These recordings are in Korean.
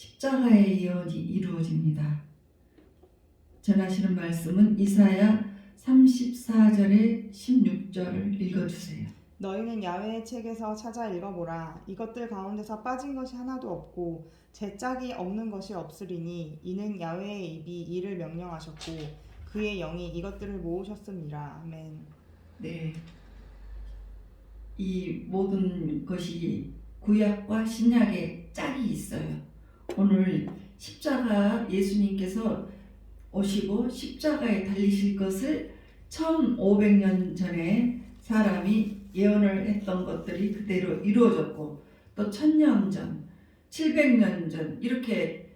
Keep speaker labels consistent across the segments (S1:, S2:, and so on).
S1: 십자가의 예언이 이루어집니다. 전하시는 말씀은 이사야 34절에 16절을 읽어주세요.
S2: 너희는 야훼의 책에서 찾아 읽어보라. 이것들 가운데서 빠진 것이 하나도 없고 제 짝이 없는 것이 없으리니 이는 야훼의 입이 이를 명령하셨고 그의 영이 이것들을 모으셨음이라. 아멘.
S1: 네, 이 모든 것이 구약과 신약의 짝이 있어요. 오늘 십자가 예수님께서 오시고 십자가에 달리실 것을 1500년 전에 사람이 예언을 했던 것들이 그대로 이루어졌고, 또 1000년 전, 700년 전 이렇게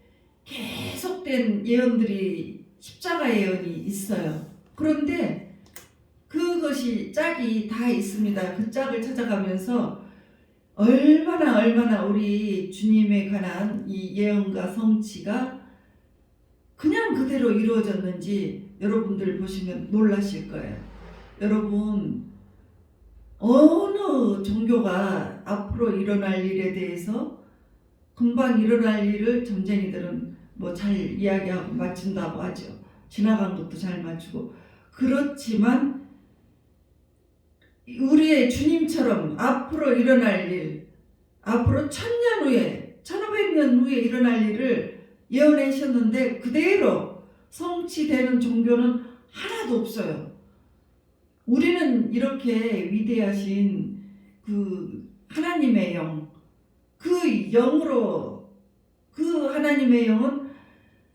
S1: 계속된 예언들이 십자가 예언이 있어요. 그런데 그것이 짝이 다 있습니다. 그 짝을 찾아가면서 얼마나 우리 주님에 관한 이 예언과 성취가 그냥 그대로 이루어졌는지 여러분들 보시면 놀라실 거예요. 여러분, 어느 종교가 앞으로 일어날 일에 대해서 금방 일어날 일을 점쟁이들은 뭐 잘 이야기하고 맞춘다고 하죠. 지나간 것도 잘 맞추고. 그렇지만 우리의 주님처럼 앞으로 일어날 일, 앞으로 1000년 후에, 1500년 후에 일어날 일을 예언하셨는데 그대로 성취되는 종교는 하나도 없어요. 우리는 이렇게 위대하신 그 하나님의 영, 그 영으로, 그 하나님의 영은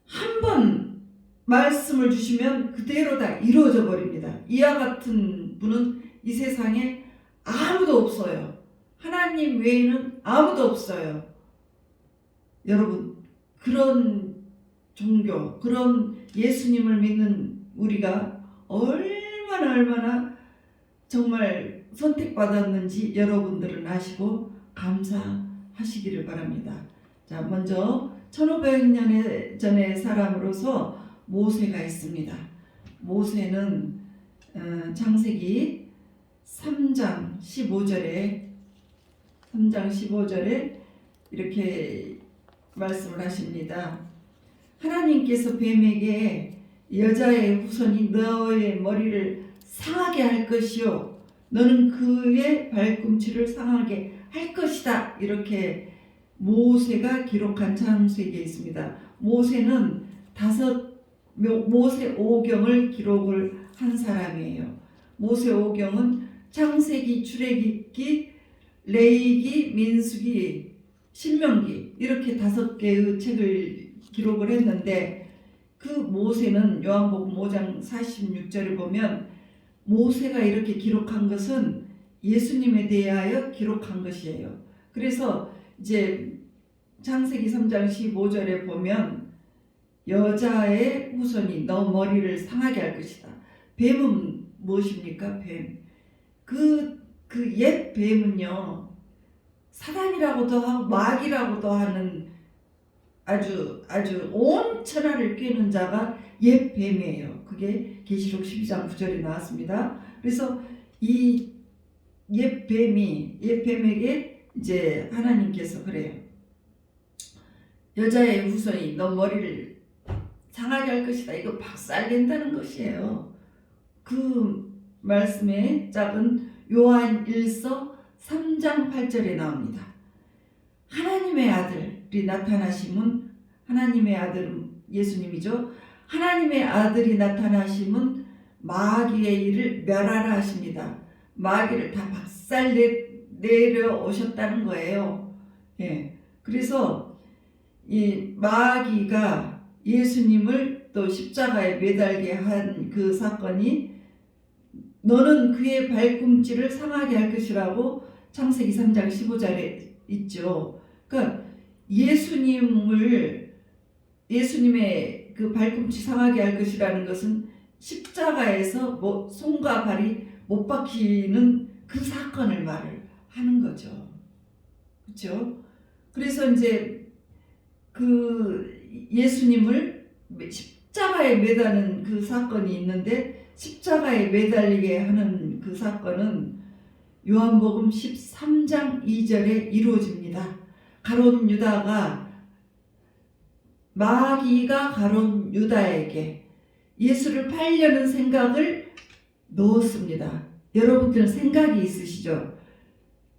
S1: 한 번 말씀을 주시면 그대로 다 이루어져 버립니다. 이와 같은 분은 이 세상에 아무도 없어요. 하나님 외에는 아무도 없어요. 여러분, 그런 종교, 그런 예수님을 믿는 우리가 얼마나 정말 선택받았는지 여러분들은 아시고 감사하시기를 바랍니다. 자, 먼저 1500년 전의 사람으로서 모세가 있습니다. 모세는 창세기 3장 15절에 이렇게 말씀을 하십니다. 하나님께서 뱀에게 여자의 후손이 너의 머리를 상하게 할 것이요 너는 그의 발꿈치를 상하게 할 것이다. 이렇게 모세가 기록한 창세기에 있습니다. 모세는 모세오경을 기록을 한 사람이에요. 모세오경은 창세기, 출애굽기, 레위기, 민수기, 신명기 이렇게 5개의 책을 기록을 했는데, 그 모세는 요한복음 5장 46절을 보면 모세가 이렇게 기록한 것은 예수님에 대하여 기록한 것이에요. 그래서 이제 창세기 3장 15절에 보면 여자의 후손이 너 머리를 상하게 할 것이다. 뱀은 무엇입니까? 뱀. 그 옛 뱀은요, 사단이라고도 하고 마귀라고도 하는 아주 온 천하를 꿰는 자가 옛 뱀이에요. 그게 계시록 12장 9절에 나왔습니다. 그래서 이 옛 뱀에게 이제 하나님께서 그래요. 여자의 후손이 너 머리를 상하게 할 것이다. 이거 박살낸다는 것이에요. 그 말씀의 짝은 요한 1서 3장 8절에 나옵니다. 하나님의 아들이 나타나심은, 하나님의 아들은 예수님이죠. 하나님의 아들이 나타나심은 마귀의 일을 멸하라 하십니다. 마귀를 다 박살내려 오셨다는 거예요. 예. 그래서 이 마귀가 예수님을 또 십자가에 매달게 한 그 사건이 너는 그의 발꿈치를 상하게 할 것이라고 창세기 3장 15절에 있죠. 그러니까 예수님의 그 발꿈치 상하게 할 것이라는 것은 십자가에서 손과 발이 못 박히는 그 사건을 말을 하는 거죠. 그렇죠? 그래서 이제 그 예수님을 십자가에 매다는 그 사건이 있는데, 십자가에 매달리게 하는 그 사건은 요한복음 13장 2절에 이루어집니다. 가룟 유다가 마귀가 가론 유다에게 예수를 팔려는 생각을 넣었습니다. 여러분들 생각이 있으시죠?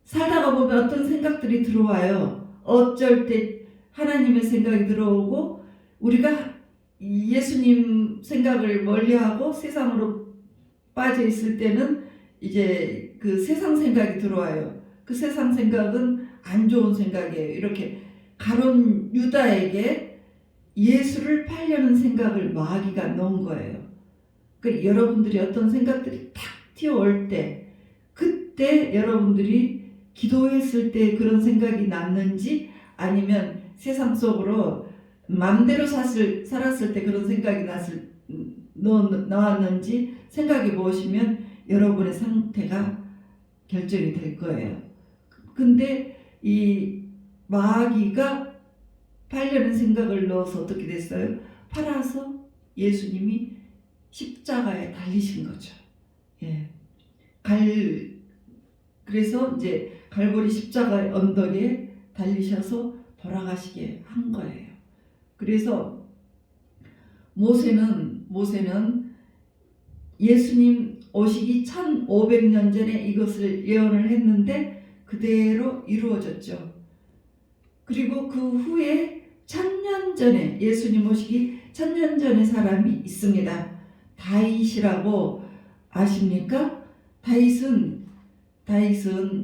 S1: 살다가 보면 어떤 생각들이 들어와요. 어쩔 때 하나님의 생각이 들어오고 우리가 예수님 생각을 멀리하고 세상으로 빠져 있을 때는 이제 그 세상 생각이 들어와요. 그 세상 생각은 안 좋은 생각이에요. 이렇게 가론 유다에게 예수를 팔려는 생각을 마귀가 넣은 거예요. 그러니까 여러분들이 어떤 생각들이 탁 튀어올 때 그때 여러분들이 기도했을 때 그런 생각이 났는지 아니면 세상 속으로 마음대로 살았을 때 그런 생각이 나왔는지 생각해 보시면 여러분의 상태가 결정이 될 거예요. 근데 이 마귀가 팔려는 생각을 넣어서 어떻게 됐어요? 팔아서 예수님이 십자가에 달리신 거죠. 예. 그래서 이제 갈보리 십자가의 언덕에 달리셔서 돌아가시게 한 거예요. 그래서 모세는 예수님 오시기 1500년 전에 이것을 예언을 했는데 그대로 이루어졌죠. 그리고 그 후에 1000년 전에 예수님 오시기 1000년 전에 사람이 있습니다. 다윗이라고 아십니까? 다윗은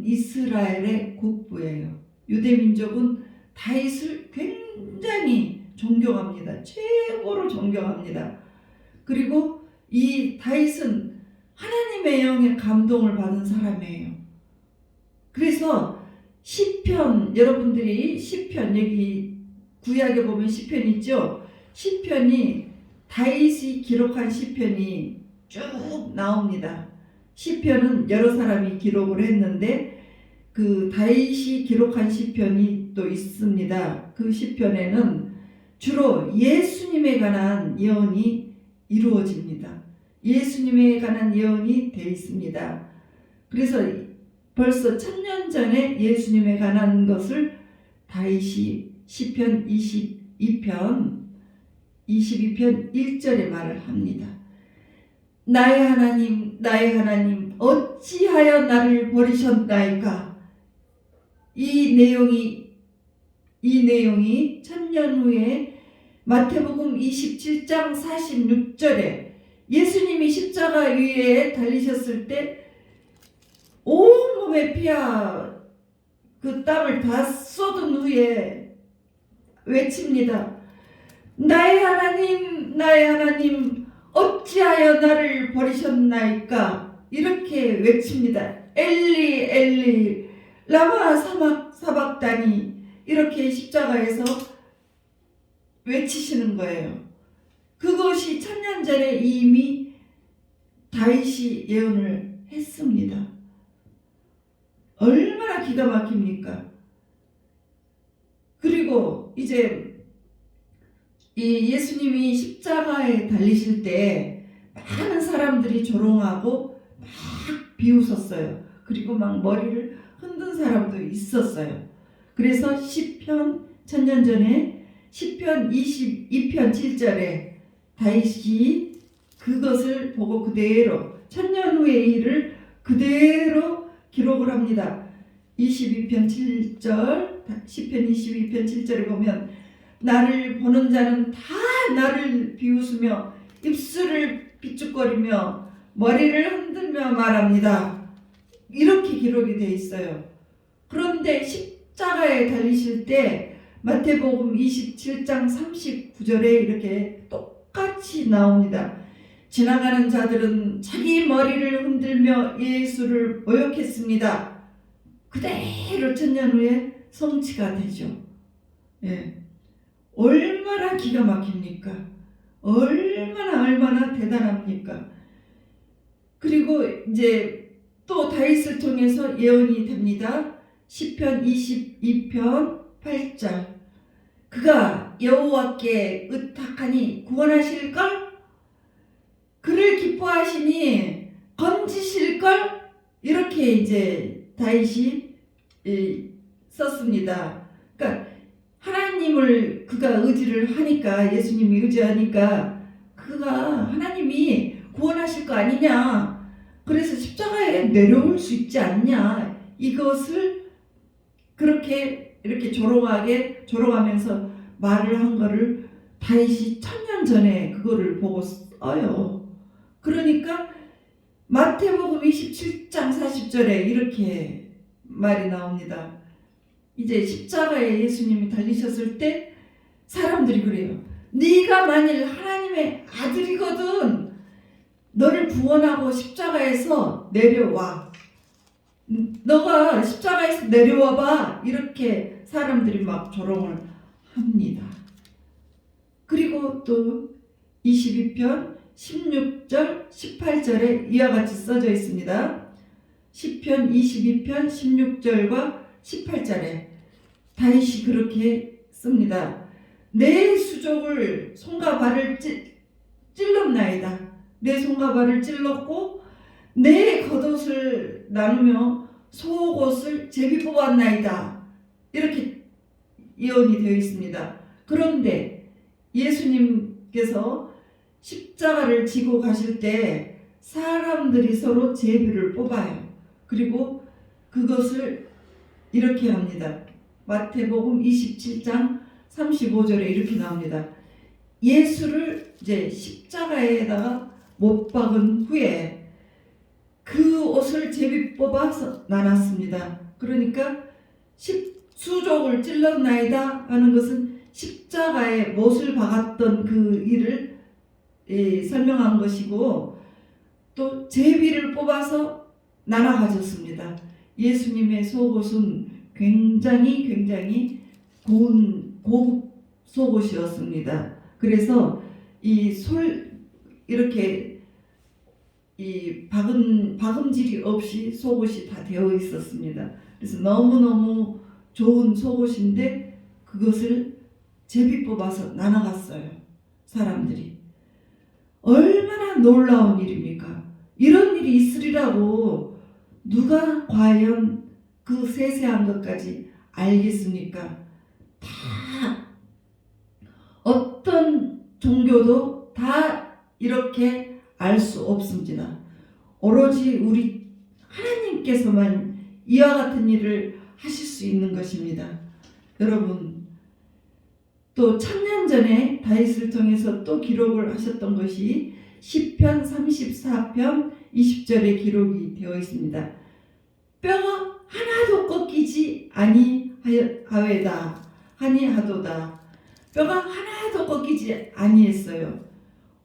S1: 이스라엘의 국부예요. 유대민족은 다윗을 굉장히 존경합니다. 최고로 존경합니다. 그리고 이 다윗은 하나님의 영에 감동을 받은 사람이에요. 그래서 시편, 여러분들이 시편, 여기 구약에 보면 시편 있죠? 시편이 다윗이 기록한 시편이 쭉 나옵니다. 시편은 여러 사람이 기록을 했는데 그 다윗이 기록한 시편이 또 있습니다. 그 시편에는 주로 예수님에 관한 예언이 이루어집니다. 예수님에 관한 예언이 되어 있습니다. 그래서 벌써 1000년 전에 예수님에 관한 것을 다윗이 시편 22편 1절에 말을 합니다. 나의 하나님 어찌하여 나를 버리셨나이까. 이 내용이 1000년 후에 마태복음 27장 46절에 예수님이 십자가 위에 달리셨을 때 온몸에 피와 그 땀을 다 쏟은 후에 외칩니다. 나의 하나님 어찌하여 나를 버리셨나이까. 이렇게 외칩니다. 엘리 라마 사박다니. 이렇게 십자가에서 외치시는 거예요. 그것이 1000년 전에 이미 다윗이 예언을 했습니다. 얼마나 기가 막힙니까? 그리고 이제 이 예수님이 십자가에 달리실 때 많은 사람들이 조롱하고 막 비웃었어요. 그리고 막 머리를 흔든 사람도 있었어요. 그래서 시편 1000년 전에 시편 22편 7절에 다윗이 그것을 보고 그대로 1000년 후의 일을 그대로 기록을 합니다. 22편 7절 시편 22편 7절에 보면 나를 보는 자는 다 나를 비웃으며 입술을 비축거리며 머리를 흔들며 말합니다. 이렇게 기록이 되어 있어요. 그런데 십자가에 달리실 때 마태복음 27장 39절에 이렇게 똑같이 나옵니다. 지나가는 자들은 자기 머리를 흔들며 예수를 모욕했습니다. 그대로 1000년 후에 성취가 되죠. 예. 얼마나 기가 막힙니까? 얼마나 대단합니까? 그리고 이제 또 다윗을 통해서 예언이 됩니다. 시편 22편 8절 그가 여호와께 의탁하니 구원하실걸? 그를 기뻐하시니 건지실걸? 이렇게 이제 다윗이 썼습니다. 그러니까 하나님을 예수님을 그가 의지를 하니까, 예수님이 의지하니까 그가 하나님이 구원하실 거 아니냐, 그래서 십자가에 내려올 수 있지 않냐, 이것을 그렇게 이렇게 조롱하면서 말을 한 거를 다윗이 1000년 전에 그거를 보고 써요. 그러니까 마태복음 27장 40절에 이렇게 말이 나옵니다. 이제 십자가에 예수님이 달리셨을 때 사람들이 그래요. 네가 만일 하나님의 아들이거든 너를 구원하고 십자가에서 내려와. 너가 십자가에서 내려와봐. 이렇게 사람들이 막 조롱을 합니다. 그리고 또 22편 16절 18절에 이와 같이 써져 있습니다. 시편 22편 16절과 18절에 다윗이 그렇게 씁니다. 내 수족을 손과 발을 찔렀나이다. 내 손과 발을 찔렀고 내 겉옷을 나누며 속옷을 제비 뽑았나이다. 이렇게 예언이 되어 있습니다. 그런데 예수님께서 십자가를 지고 가실 때 사람들이 서로 제비를 뽑아요. 그리고 그것을 이렇게 합니다. 마태복음 27장 35절에 이렇게 나옵니다. 예수를 이제 십자가에다가 못 박은 후에 그 옷을 제비 뽑아서 나눴습니다. 그러니까 수족을 찔렀나이다 하는 것은 십자가에 못을 박았던 그 일을 설명한 것이고, 또 제비를 뽑아서 나눠 가졌습니다. 예수님의 속옷은 굉장히 고급 속옷이었습니다. 그래서 이렇게 박음질이 없이 속옷이 다 되어 있었습니다. 그래서 너무너무 좋은 속옷인데 그것을 제비 뽑아서 나눠갔어요. 사람들이. 얼마나 놀라운 일입니까? 이런 일이 있으리라고 누가 과연 그 세세한 것까지 알겠습니까? 다 어떤 종교도 다 이렇게 알 수 없습니다. 오로지 우리 하나님께서만 이와 같은 일을 하실 수 있는 것입니다. 여러분, 또 1000년 전에 다윗을 통해서 또 기록을 하셨던 것이 시편 34편 20절에 기록이 되어 있습니다. 뼈가 하나도 꺾이지 아니하도다. 뼈가 하나도 꺾이지 아니했어요.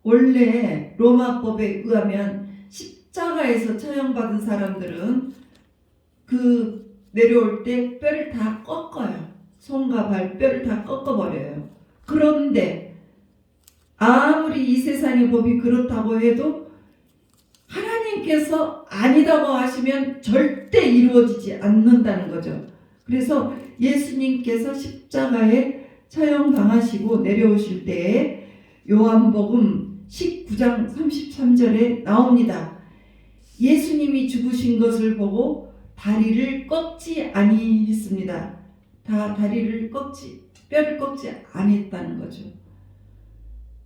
S1: 원래 로마법에 의하면 십자가에서 처형받은 사람들은 그 내려올 때 뼈를 다 꺾어요. 손과 발 뼈를 다 꺾어버려요. 그런데 아무리 이 세상의 법이 그렇다고 해도 하나님께서 아니라고 하시면 절대 이루어지지 않는다는 거죠. 그래서 예수님께서 십자가에 처형당하시고 내려오실 때에 요한복음 19장 33절에 나옵니다. 예수님이 죽으신 것을 보고 다리를 꺾지 아니했습니다. 뼈를 꺾지 아니했다는 거죠.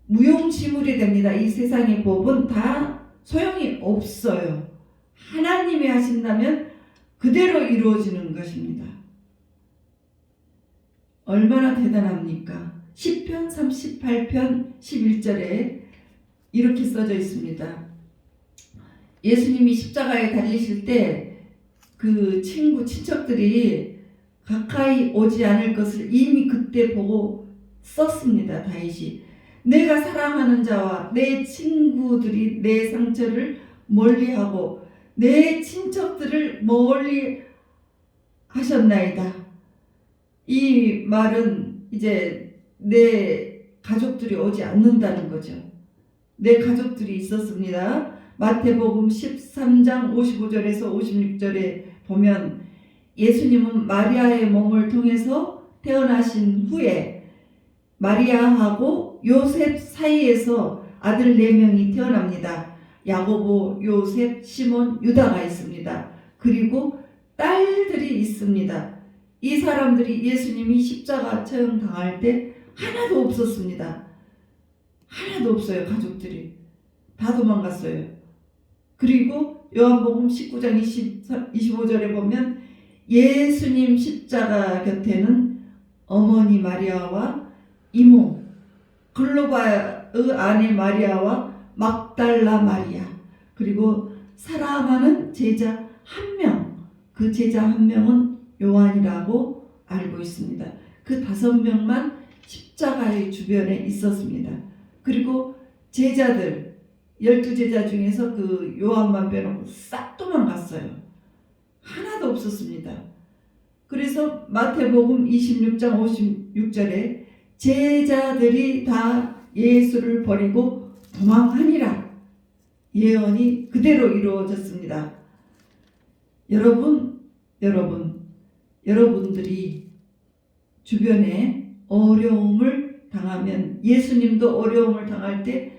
S1: 무용지물이 됩니다. 이 세상의 법은 다 소용이 없어요. 하나님이 하신다면 그대로 이루어지는 것입니다. 얼마나 대단합니까? 시편 38편 11절에 이렇게 써져 있습니다. 예수님이 십자가에 달리실 때 그 친척들이 가까이 오지 않을 것을 이미 그때 보고 썼습니다. 다윗이. 내가 사랑하는 자와 내 친구들이 내 상처를 멀리하고 내 친척들을 멀리 하셨나이다. 이 말은 이제 내 가족들이 오지 않는다는 거죠. 내 가족들이 있었습니다. 마태복음 13장 55절에서 56절에 보면 예수님은 마리아의 몸을 통해서 태어나신 후에 마리아하고 요셉 사이에서 아들 4명이 태어납니다. 야고보, 요셉, 시몬, 유다가 있습니다. 그리고 딸들이 있습니다. 이 사람들이 예수님이 십자가 처형 당할 때 하나도 없었습니다. 하나도 없어요. 가족들이 다 도망갔어요. 그리고 요한복음 19장 25절에 보면 예수님 십자가 곁에는 어머니 마리아와 이모 글로바의 아내 마리아와 막달라 마리아 그리고 사랑하는 제자 한 명, 그 제자 한 명은 요한이라고 알고 있습니다. 그 5명만 십자가의 주변에 있었습니다. 그리고 제자들 12제자 중에서 그 요한만 빼놓고 싹 도망갔어요. 하나도 없었습니다. 그래서 마태복음 26장 56절에 제자들이 다 예수를 버리고 도망하니라 예언이 그대로 이루어졌습니다. 여러분들이 주변에 어려움을 당하면 예수님도 어려움을 당할 때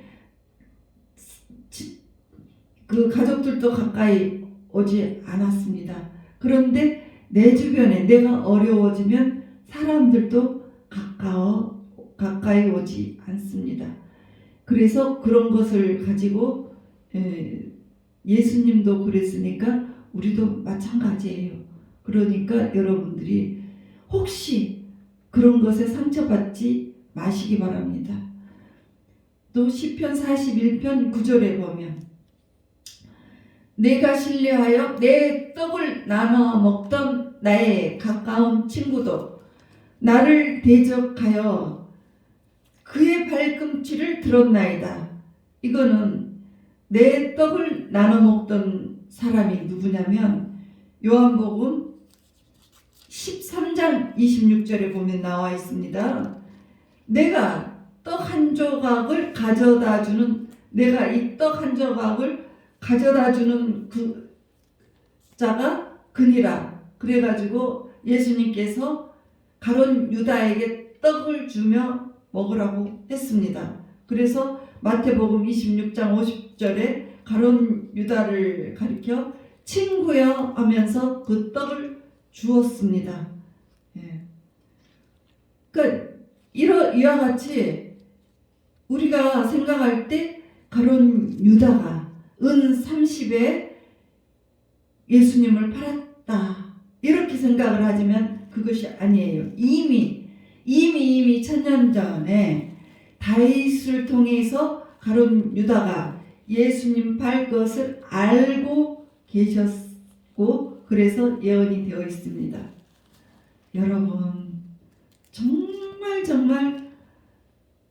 S1: 그 가족들도 가까이 오지 않았습니다. 그런데 내 주변에 내가 어려워지면 사람들도 가까이 오지 않습니다. 그래서 그런 것을 가지고 예수님도 그랬으니까 우리도 마찬가지예요. 그러니까 여러분들이 혹시 그런 것에 상처받지 마시기 바랍니다. 또 시편 41편 9절에 보면 내가 신뢰하여 내 떡을 나눠 먹던 나의 가까운 친구도 나를 대적하여 그의 발꿈치를 들었나이다. 이거는 내 떡을 나눠 먹던 사람이 누구냐면 요한복음 13장 26절에 보면 나와 있습니다. 내가 떡 한 조각을 가져다 주는 내가 이 떡 한 조각을 가져다 주는 그 자가 그니라. 그래가지고 예수님께서 가룟 유다에게 떡을 주며 먹으라고 했습니다. 그래서 마태복음 26장 50절에 가룟 유다를 가리켜 친구여 하면서 그 떡을 주었습니다. 예. 그러니까 이와 같이 우리가 생각할 때 가룟 유다가 은 30에 예수님을 팔았다 이렇게 생각을 하지만 그것이 아니에요. 이미 1000년 전에 다윗을 통해서 가룟 유다가 예수님 팔 것을 알고 계셨고 그래서 예언이 되어 있습니다. 여러분 정말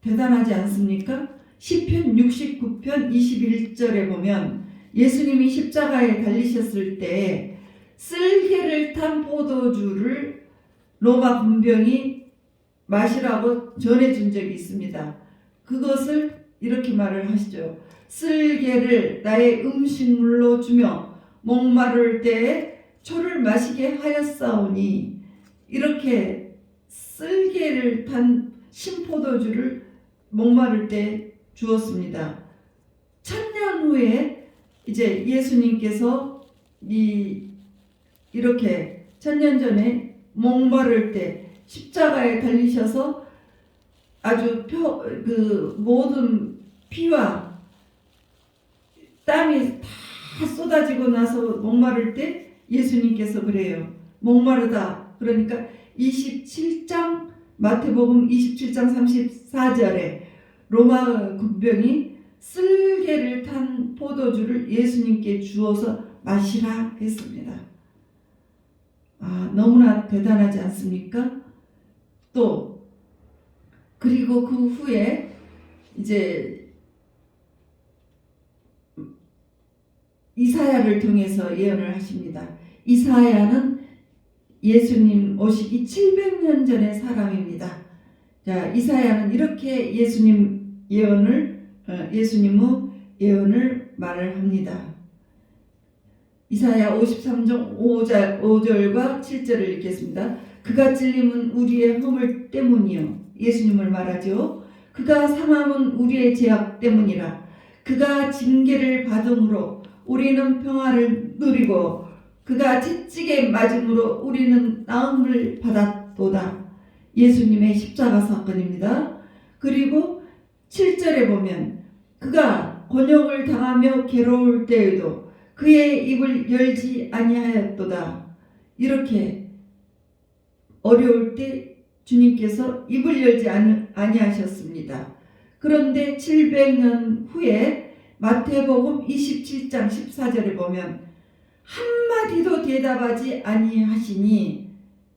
S1: 대단하지 않습니까? 시편 69편 21절에 보면 예수님이 십자가에 달리셨을 때 쓸개를 탄 포도주를 로마 군병이 마시라고 전해준 적이 있습니다. 그것을 이렇게 말을 하시죠. 쓸개를 나의 음식물로 주며 목마를 때에 초를 마시게 하였사오니 이렇게 쓸개를 탄 신포도주를 목마를 때 주었습니다. 1000년 후에 이제 예수님께서 이렇게 1000년 전에 목마를 때 십자가에 달리셔서 아주 모든 피와 땀이 다 쏟아지고 나서 목마를 때 예수님께서 그래요. 목마르다. 그러니까 27장 마태복음 27장 34절에 로마 군병이 쓸개를 탄 포도주를 예수님께 주어서 마시라 했습니다. 너무나 대단하지 않습니까? 또 그리고 그 후에 이제 이사야를 통해서 예언을 하십니다. 이사야는 예수님 오시기 700년 전의 사람입니다. 자, 이사야는 이렇게 예수님의 예언을 말을 합니다. 이사야 53장 5절과 7절을 읽겠습니다. 그가 찔림은 우리의 허물 때문이요. 예수님을 말하죠. 그가 상함은 우리의 죄악 때문이라. 그가 징계를 받음으로 우리는 평화를 누리고 그가 채찍에 맞음으로 우리는 나음을 받았도다. 예수님의 십자가 사건입니다. 그리고 7절에 보면 그가 곤욕을 당하며 괴로울 때에도 그의 입을 열지 아니하였도다. 이렇게 어려울 때 주님께서 입을 열지 아니하셨습니다. 그런데 700년 후에 마태복음 27장 14절에 보면 한마디도 대답하지 아니하시니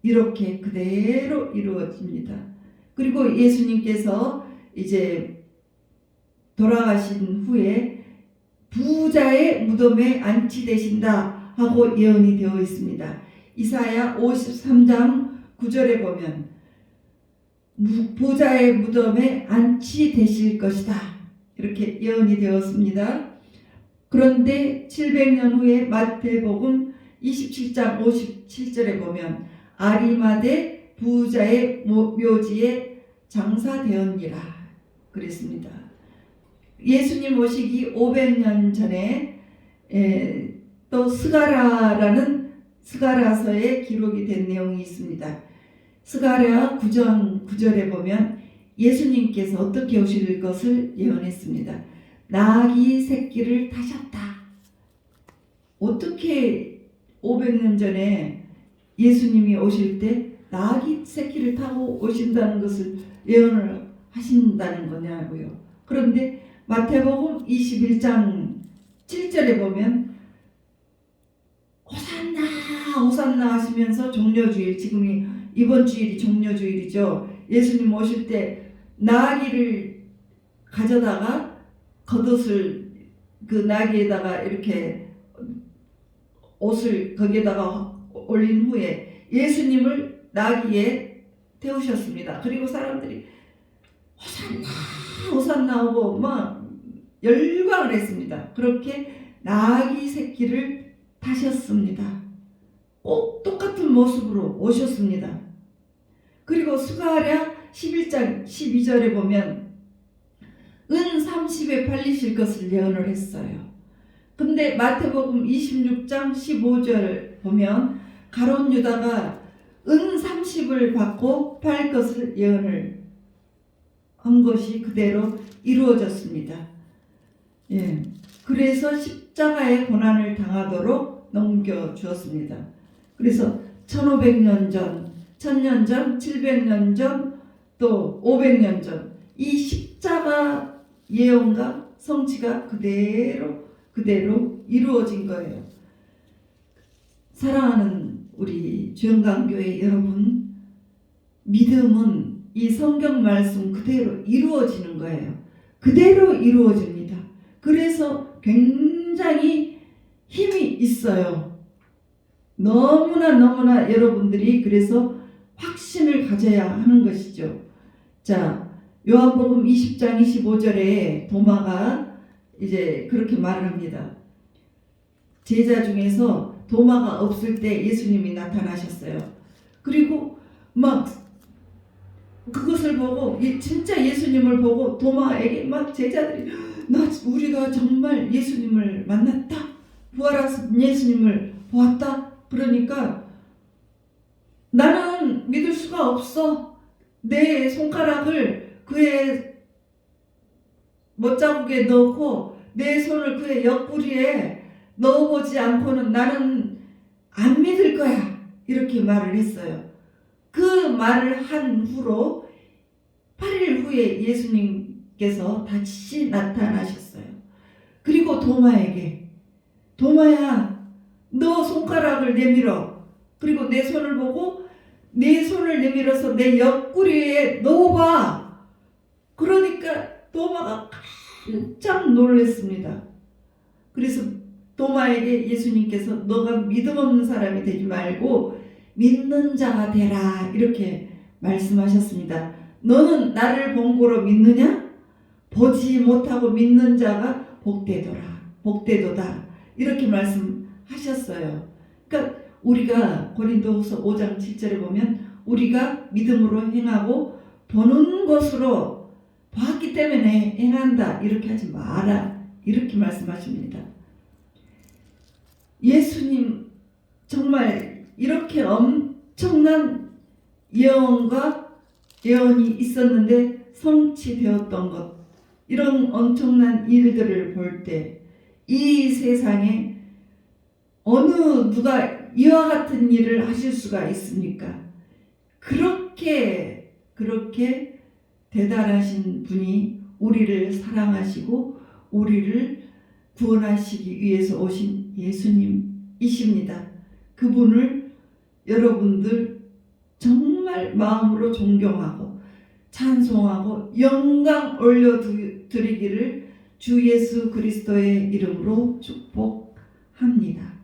S1: 이렇게 그대로 이루어집니다. 그리고 예수님께서 이제 돌아가신 후에 부자의 무덤에 안치되신다 하고 예언이 되어 있습니다. 이사야 53장 9절에 보면 부자의 무덤에 안치되실 것이다. 이렇게 예언이 되었습니다. 그런데 700년 후에 마태복음 27장 57절에 보면 아리마대 부자의 묘지에 장사되었니라 그랬습니다. 예수님 오시기 500년 전에 또 스가랴라는 스가랴서에 기록이 된 내용이 있습니다. 스가랴 9장 9절에 보면 예수님께서 어떻게 오실 것을 예언했습니다. 나귀 새끼를 타셨다. 어떻게 500년 전에 예수님이 오실 때 나귀 새끼를 타고 오신다는 것을 예언을 하신다는 거냐고요. 그런데 마태복음 21장 7절에 보면 호산나 호산나 하시면서 종려주일, 지금이 이번 주일이 종려주일이죠. 예수님 오실 때 나귀를 가져다가 겉옷을 그 나귀에다가 이렇게 옷을 거기에다가 올린 후에 예수님을 나귀에 태우셨습니다. 그리고 사람들이 호산나 호산나 하고 막 열광을 했습니다. 그렇게 나귀 새끼를 타셨습니다. 꼭 똑같은 모습으로 오셨습니다. 그리고 스가랴 11장 12절에 보면 은 30에 팔리실 것을 예언을 했어요. 근데 마태복음 26장 15절 보면 가룟 유다가 은 30을 받고 팔 것을 예언을 한 것이 그대로 이루어졌습니다. 예. 그래서 십자가의 고난을 당하도록 넘겨주었습니다. 그래서 1500년 전, 1000년 전, 700년 전, 또 500년 전, 이 십자가 예언과 성취가 그대로 이루어진 거예요. 사랑하는 우리 주영강교회 여러분, 믿음은 이 성경 말씀 그대로 이루어지는 거예요. 그대로 이루어집니다. 그래서 굉장히 힘이 있어요. 너무나 여러분들이 그래서 확신을 가져야 하는 것이죠. 자, 요한복음 20장 25절에 도마가 이제 그렇게 말을 합니다. 제자 중에서 도마가 없을 때 예수님이 나타나셨어요. 그리고 막 그것을 보고 진짜 예수님을 보고 도마에게 막 제자들이 우리가 정말 예수님을 만났다. 부활하신 예수님을 보았다. 그러니까 나는 믿을 수가 없어. 내 손가락을 그의 못자국에 넣고 내 손을 그의 옆구리에 넣어보지 않고는 나는 안 믿을 거야. 이렇게 말을 했어요. 그 말을 한 후로 8일 후에 예수님께서 다시 나타나셨어요. 그리고 도마에게 도마야 너 손가락을 내밀어. 그리고 내 손을 보고 내 손을 내밀어서 내 옆구리에 넣어봐. 그러니까 도마가 깜짝 놀랐습니다. 그래서 도마에게 예수님께서 너가 믿음 없는 사람이 되지 말고 믿는 자가 되라 이렇게 말씀하셨습니다. 너는 나를 본고로 믿느냐? 보지 못하고 믿는 자가 복되도다 이렇게 말씀하셨어요. 그러니까 우리가 고린도후서 5장 7절에 보면 우리가 믿음으로 행하고 보는 것으로 봤기 때문에 행한다 이렇게 하지 마라 이렇게 말씀하십니다. 예수님 정말 이렇게 엄청난 예언이 있었는데 성취되었던 것, 이런 엄청난 일들을 볼 때 이 세상에 어느 누가 이와 같은 일을 하실 수가 있습니까? 그렇게 대단하신 분이 우리를 사랑하시고 우리를 구원하시기 위해서 오신 예수님이십니다. 그분을 여러분들 정말 마음으로 존경하고 찬송하고 영광 올려드리기를 주 예수 그리스도의 이름으로 축복합니다.